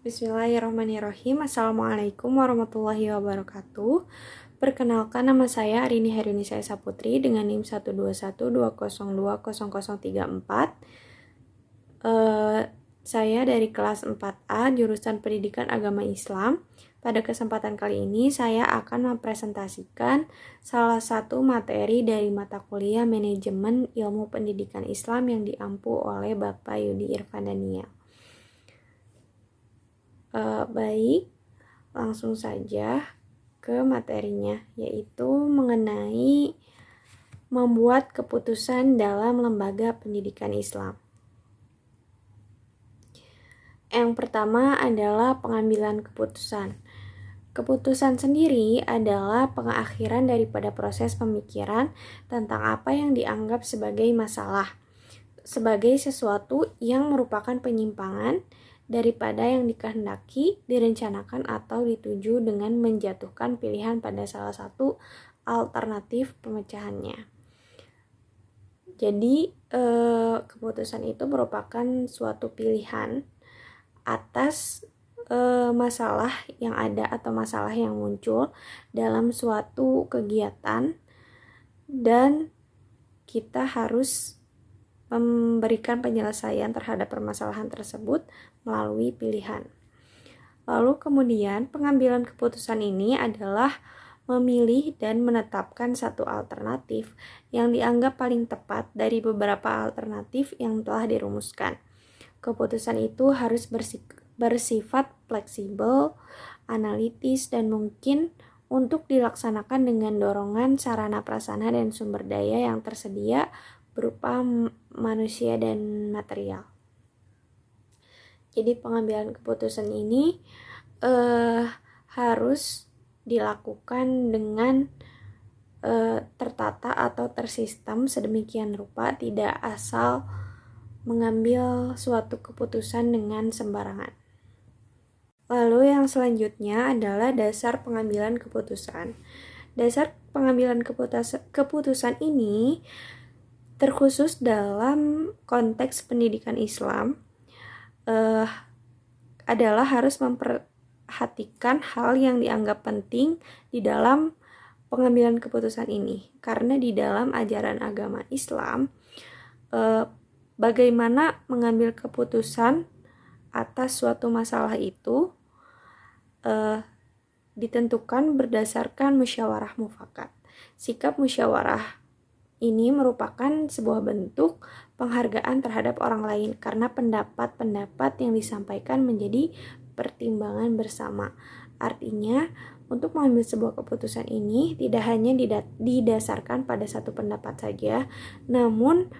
Bismillahirrahmanirrahim. Assalamualaikum warahmatullahi wabarakatuh. Perkenalkan, nama saya Arini Herunisa Esa Putri dengan NIM 12120200034. Saya dari kelas 4A jurusan Pendidikan Agama Islam. Pada kesempatan kali ini saya akan mempresentasikan salah satu materi dari mata kuliah Manajemen Ilmu Pendidikan Islam yang diampu oleh Bapak Yudi Irfan Daniel. Baik, langsung saja ke materinya, yaitu mengenai membuat keputusan dalam lembaga pendidikan Islam. Yang pertama adalah pengambilan keputusan. Keputusan sendiri adalah pengakhiran daripada proses pemikiran tentang apa yang dianggap sebagai masalah, sebagai sesuatu yang merupakan penyimpangan daripada yang dikehendaki, direncanakan, atau dituju dengan menjatuhkan pilihan pada salah satu alternatif pemecahannya. Jadi, keputusan itu merupakan suatu pilihan atas masalah yang ada atau masalah yang muncul dalam suatu kegiatan, dan kita harus memberikan penyelesaian terhadap permasalahan tersebut melalui pilihan. Lalu kemudian pengambilan keputusan ini adalah memilih dan menetapkan satu alternatif yang dianggap paling tepat dari beberapa alternatif yang telah dirumuskan. Keputusan itu harus bersifat fleksibel, analitis, dan mungkin untuk dilaksanakan dengan dorongan sarana prasarana dan sumber daya yang tersedia berupa manusia dan material. Jadi pengambilan keputusan ini harus dilakukan dengan tertata atau tersistem sedemikian rupa, tidak asal mengambil suatu keputusan dengan sembarangan. Lalu yang selanjutnya adalah dasar pengambilan keputusan. Dasar pengambilan keputusan ini terkhusus dalam konteks pendidikan Islam adalah harus memperhatikan hal yang dianggap penting di dalam pengambilan keputusan ini. Karena di dalam ajaran agama Islam, bagaimana mengambil keputusan atas suatu masalah itu ditentukan berdasarkan musyawarah mufakat. Sikap musyawarah ini merupakan sebuah bentuk penghargaan terhadap orang lain karena pendapat-pendapat yang disampaikan menjadi pertimbangan bersama. Artinya, untuk mengambil sebuah keputusan ini tidak hanya didasarkan pada satu pendapat saja, namun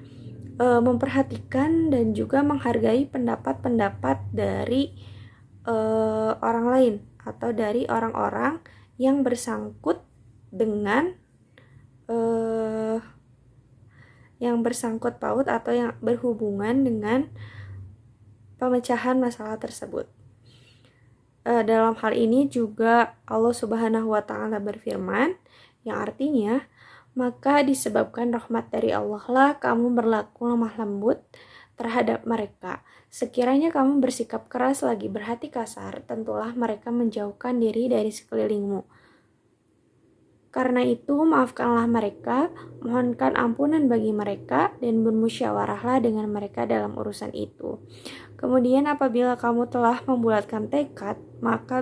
memperhatikan dan juga menghargai pendapat-pendapat dari orang lain atau dari orang-orang yang bersangkut dengan yang bersangkut paut atau yang berhubungan dengan pemecahan masalah tersebut. Dalam hal ini juga Allah Subhanahu wa Ta'ala berfirman, yang artinya, maka disebabkan rahmat dari Allah lah kamu berlaku lemah lembut terhadap mereka. Sekiranya kamu bersikap keras lagi berhati kasar, tentulah mereka menjauhkan diri dari sekelilingmu. Karena itu, maafkanlah mereka, mohonkan ampunan bagi mereka, dan bermusyawarahlah dengan mereka dalam urusan itu. Kemudian apabila kamu telah membulatkan tekad, maka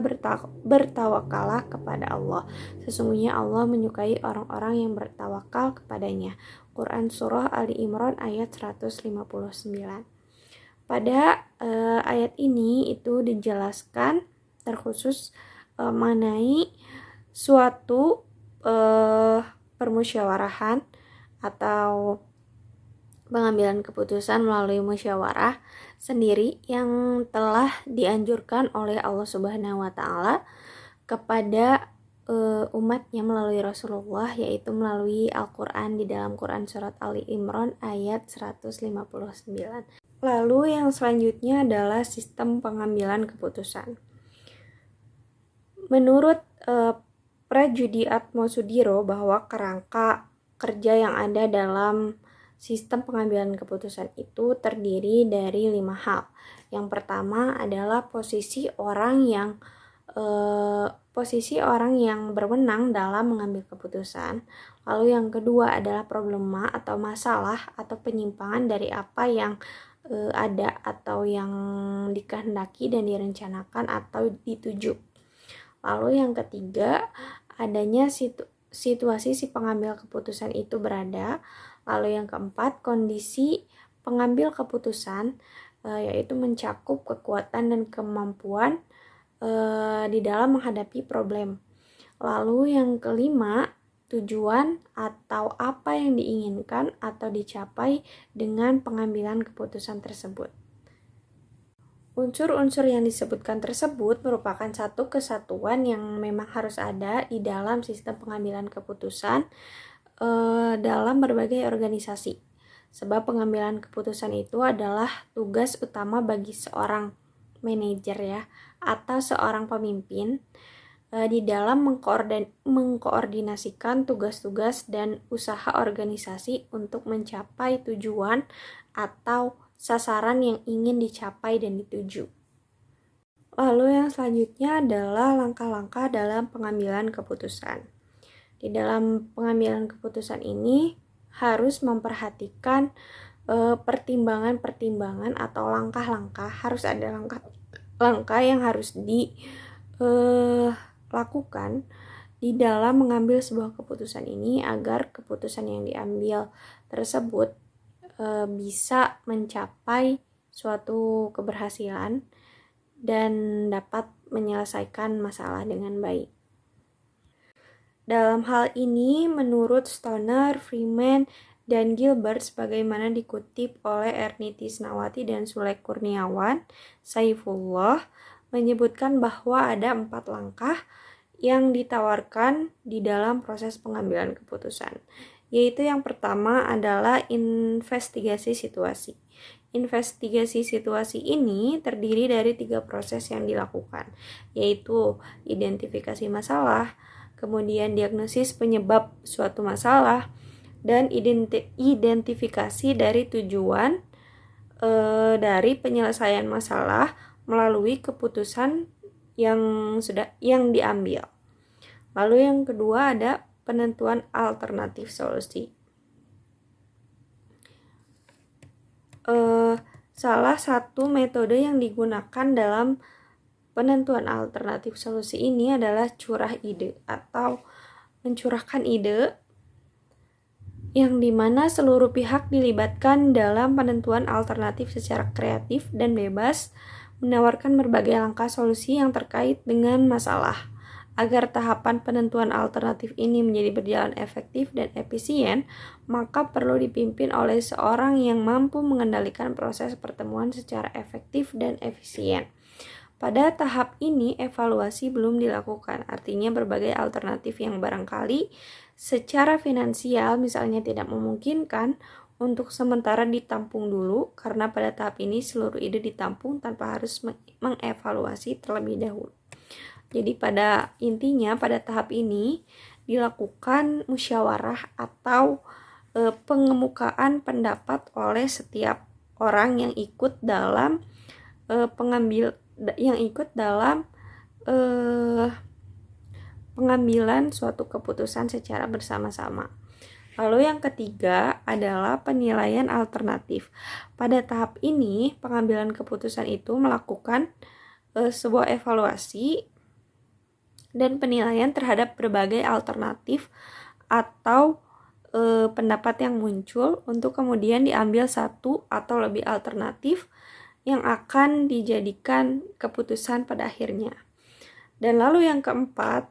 bertawakallah kepada Allah. Sesungguhnya Allah menyukai orang-orang yang bertawakal kepadanya. Quran Surah Ali Imran ayat 159. Pada ayat ini itu dijelaskan terkhusus mengenai suatu permusyawarahan atau pengambilan keputusan melalui musyawarah sendiri yang telah dianjurkan oleh Allah Subhanahu wa Ta'ala kepada umatnya melalui Rasulullah, yaitu melalui Al-Quran di dalam Quran Surat Ali Imran ayat 159. Lalu yang selanjutnya adalah sistem pengambilan keputusan. Menurut Prajudi Atmosudiro bahwa kerangka kerja yang ada dalam sistem pengambilan keputusan itu terdiri dari 5 hal. Yang pertama adalah posisi orang yang berwenang dalam mengambil keputusan. Lalu yang kedua adalah problema atau masalah atau penyimpangan dari apa yang ada atau yang dikehendaki dan direncanakan atau dituju. Lalu yang ketiga, adanya situasi si pengambil keputusan itu berada. Lalu yang keempat, kondisi pengambil keputusan, yaitu mencakup kekuatan dan kemampuan di dalam menghadapi problem. Lalu yang kelima, tujuan atau apa yang diinginkan atau dicapai dengan pengambilan keputusan tersebut. Unsur-unsur yang disebutkan tersebut merupakan satu kesatuan yang memang harus ada di dalam sistem pengambilan keputusan dalam berbagai organisasi. Sebab pengambilan keputusan itu adalah tugas utama bagi seorang manajer ya, atau seorang pemimpin di dalam mengkoordinasikan tugas-tugas dan usaha organisasi untuk mencapai tujuan atau sasaran yang ingin dicapai dan dituju. Lalu yang selanjutnya adalah langkah-langkah dalam pengambilan keputusan. Di dalam pengambilan keputusan ini harus memperhatikan pertimbangan-pertimbangan atau langkah-langkah. Harus ada langkah yang harus dilakukan di dalam mengambil sebuah keputusan ini agar keputusan yang diambil tersebut bisa mencapai suatu keberhasilan dan dapat menyelesaikan masalah dengan baik. Dalam hal ini, menurut Stoner, Freeman, dan Gilbert, sebagaimana dikutip oleh Ernie Tisnawati dan Sule Kurniawan, Saifullah menyebutkan bahwa ada 4 langkah yang ditawarkan di dalam proses pengambilan keputusan. Yaitu yang pertama adalah investigasi situasi. Investigasi situasi ini terdiri dari 3 proses yang dilakukan, yaitu identifikasi masalah, kemudian diagnosis penyebab suatu masalah, dan identifikasi dari tujuan dari penyelesaian masalah melalui keputusan yang diambil. Lalu yang kedua ada penentuan alternatif solusi. Salah satu metode yang digunakan dalam penentuan alternatif solusi ini adalah curah ide atau mencurahkan ide, yang dimana seluruh pihak dilibatkan dalam penentuan alternatif secara kreatif dan bebas, menawarkan berbagai langkah solusi yang terkait dengan masalah. Agar tahapan penentuan alternatif ini menjadi berjalan efektif dan efisien, maka perlu dipimpin oleh seorang yang mampu mengendalikan proses pertemuan secara efektif dan efisien. Pada tahap ini, evaluasi belum dilakukan, artinya berbagai alternatif yang barangkali secara finansial misalnya tidak memungkinkan untuk sementara ditampung dulu, karena pada tahap ini seluruh ide ditampung tanpa harus mengevaluasi terlebih dahulu. Jadi pada intinya pada tahap ini dilakukan musyawarah atau pengemukaan pendapat oleh setiap orang yang ikut dalam pengambilan suatu keputusan secara bersama-sama. Lalu yang ketiga adalah penilaian alternatif. Pada tahap ini pengambilan keputusan itu melakukan sebuah evaluasi dan penilaian terhadap berbagai alternatif atau pendapat yang muncul untuk kemudian diambil satu atau lebih alternatif yang akan dijadikan keputusan pada akhirnya. Dan lalu yang keempat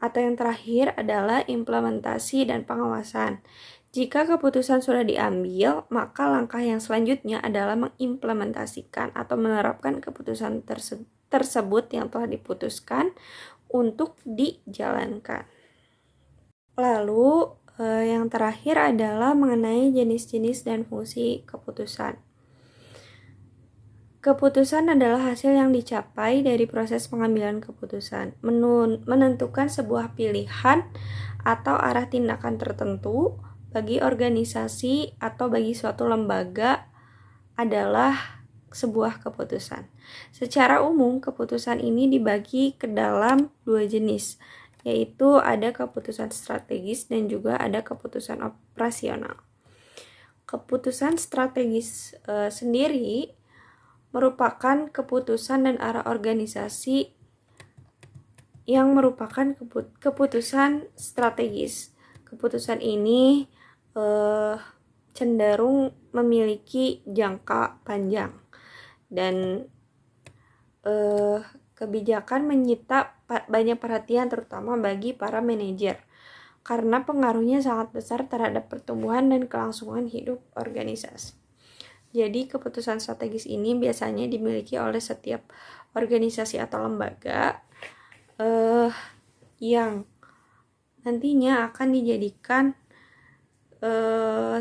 atau yang terakhir adalah implementasi dan pengawasan. Jika keputusan sudah diambil, maka langkah yang selanjutnya adalah mengimplementasikan atau menerapkan keputusan tersebut yang telah diputuskan untuk dijalankan. Lalu yang terakhir adalah mengenai jenis-jenis dan fungsi keputusan. Keputusan adalah hasil yang dicapai dari proses pengambilan keputusan. Menentukan sebuah pilihan atau arah tindakan tertentu bagi organisasi atau bagi suatu lembaga adalah sebuah keputusan. Secara umum, keputusan ini dibagi ke dalam dua jenis, yaitu ada keputusan strategis dan juga ada keputusan operasional. Keputusan strategis sendiri merupakan keputusan dan arah organisasi yang merupakan keputusan strategis. Keputusan ini cenderung memiliki jangka panjang dan kebijakan menyita banyak perhatian terutama bagi para manajer karena pengaruhnya sangat besar terhadap pertumbuhan dan kelangsungan hidup organisasi. Jadi keputusan strategis ini biasanya dimiliki oleh setiap organisasi atau lembaga yang nantinya akan dijadikan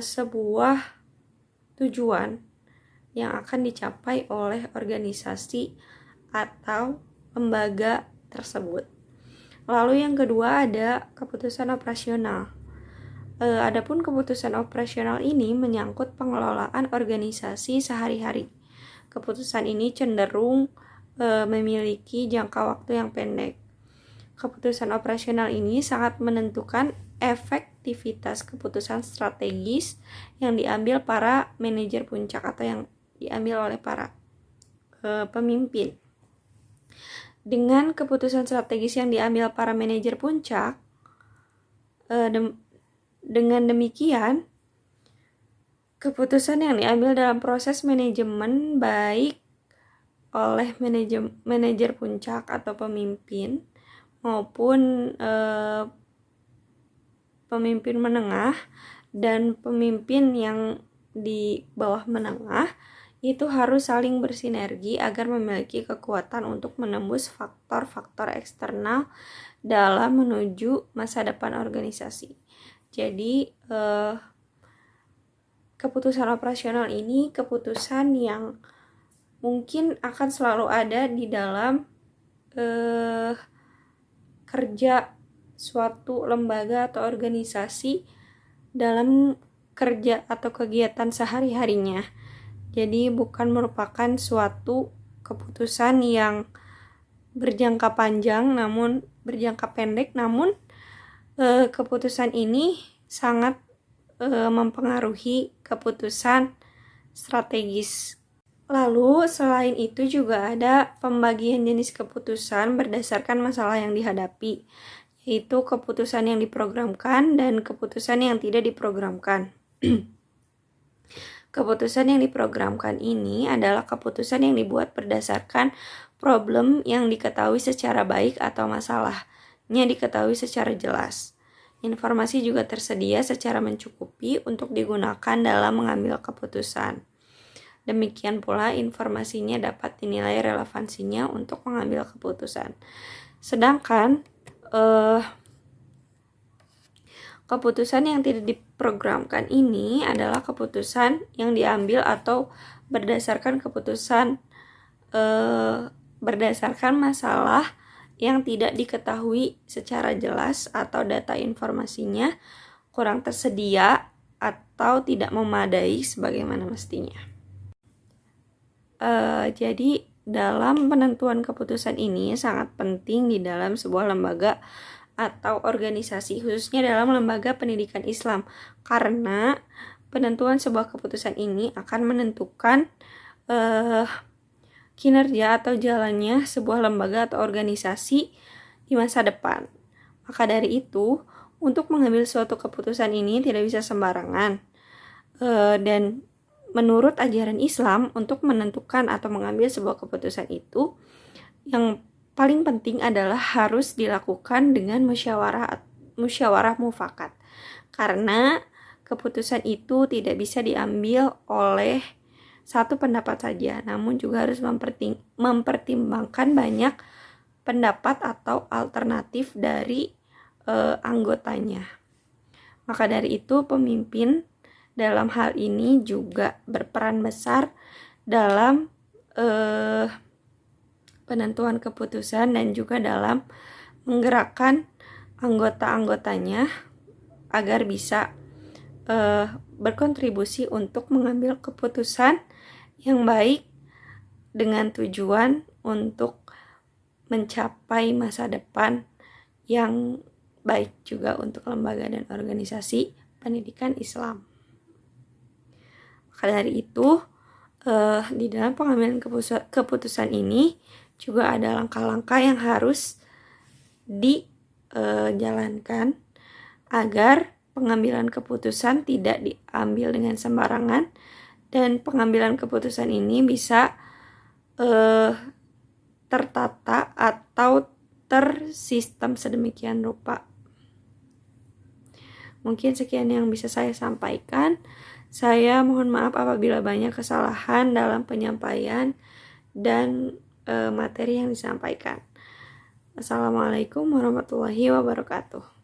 sebuah tujuan yang akan dicapai oleh organisasi atau lembaga tersebut. Lalu yang kedua ada keputusan operasional. Adapun keputusan operasional ini menyangkut pengelolaan organisasi sehari-hari. Keputusan ini cenderung memiliki jangka waktu yang pendek. Keputusan operasional ini sangat menentukan efektivitas keputusan strategis yang diambil para manajer puncak atau yang diambil oleh para pemimpin. Dengan keputusan strategis yang diambil para manajer puncak, dengan demikian keputusan yang diambil dalam proses manajemen baik oleh manajer puncak atau pemimpin maupun pemimpin menengah dan pemimpin yang di bawah menengah itu harus saling bersinergi agar memiliki kekuatan untuk menembus faktor-faktor eksternal dalam menuju masa depan organisasi. Jadi keputusan operasional ini keputusan yang mungkin akan selalu ada di dalam kerja suatu lembaga atau organisasi dalam kerja atau kegiatan sehari-harinya. Jadi bukan merupakan suatu keputusan yang berjangka panjang namun berjangka pendek, namun keputusan ini sangat mempengaruhi keputusan strategis. Lalu selain itu juga ada pembagian jenis keputusan berdasarkan masalah yang dihadapi, yaitu keputusan yang diprogramkan dan keputusan yang tidak diprogramkan. Keputusan yang diprogramkan ini adalah keputusan yang dibuat berdasarkan problem yang diketahui secara baik atau masalahnya diketahui secara jelas. Informasi juga tersedia secara mencukupi untuk digunakan dalam mengambil keputusan. Demikian pula informasinya dapat dinilai relevansinya untuk mengambil keputusan. Sedangkan keputusan yang tidak diprogramkan ini adalah keputusan yang diambil atau berdasarkan keputusan berdasarkan masalah yang tidak diketahui secara jelas atau data informasinya kurang tersedia atau tidak memadai sebagaimana mestinya. Jadi dalam penentuan keputusan ini sangat penting di dalam sebuah lembaga atau organisasi, khususnya dalam lembaga pendidikan Islam, karena penentuan sebuah keputusan ini akan menentukan kinerja atau jalannya sebuah lembaga atau organisasi di masa depan. Maka dari itu, untuk mengambil suatu keputusan ini tidak bisa sembarangan. Dan menurut ajaran Islam, untuk menentukan atau mengambil sebuah keputusan itu, yang paling penting adalah harus dilakukan dengan musyawarah mufakat. Karena keputusan itu tidak bisa diambil oleh satu pendapat saja, namun juga harus mempertimbangkan banyak pendapat atau alternatif dari anggotanya. Maka dari itu pemimpin dalam hal ini juga berperan besar dalam penentuan keputusan dan juga dalam menggerakkan anggota-anggotanya agar bisa berkontribusi untuk mengambil keputusan yang baik dengan tujuan untuk mencapai masa depan yang baik juga untuk lembaga dan organisasi pendidikan Islam. Maka dari itu, di dalam pengambilan keputusan ini juga ada langkah-langkah yang harus dijalankan agar pengambilan keputusan tidak diambil dengan sembarangan dan pengambilan keputusan ini bisa tertata atau tersistem sedemikian rupa. Mungkin sekian yang bisa saya sampaikan. Saya mohon maaf apabila banyak kesalahan dalam penyampaian dan materi yang disampaikan. Assalamualaikum warahmatullahi wabarakatuh.